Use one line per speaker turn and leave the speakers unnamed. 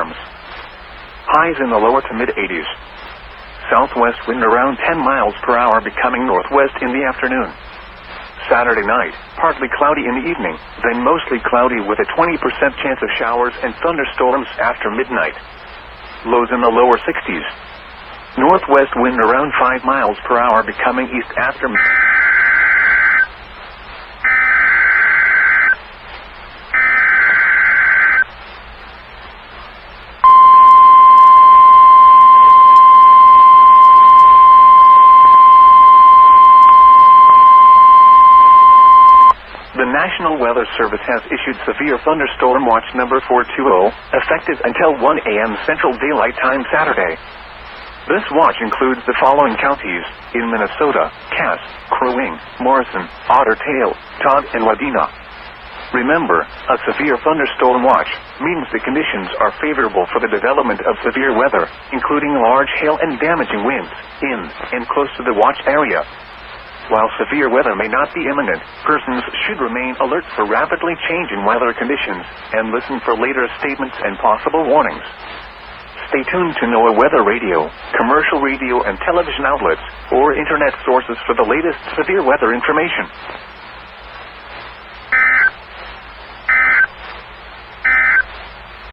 thunderstorms. Highs in the lower to mid-80s. Southwest wind around 10 miles per hour, becoming northwest in the afternoon. Saturday night, partly cloudy in the evening, then mostly cloudy with a 20% chance of showers and thunderstorms after midnight. Lows in the lower 60s. Northwest wind around 5 miles per hour, becoming east after The National Weather Service has issued Severe Thunderstorm Watch number 420, effective until 1 a.m. Central Daylight Time Saturday. This watch includes the following counties in Minnesota: Cass, Crow Wing, Morrison, Otter Tail, Todd, and Wadena. Remember, a severe thunderstorm watch means the conditions are favorable for the development of severe weather, including large hail and damaging winds in and close to the watch area. While severe weather may not be imminent, persons should remain alert for rapidly changing weather conditions and listen for later statements and possible warnings. Stay tuned to NOAA Weather Radio, commercial radio and television outlets, or internet sources for the latest severe weather information.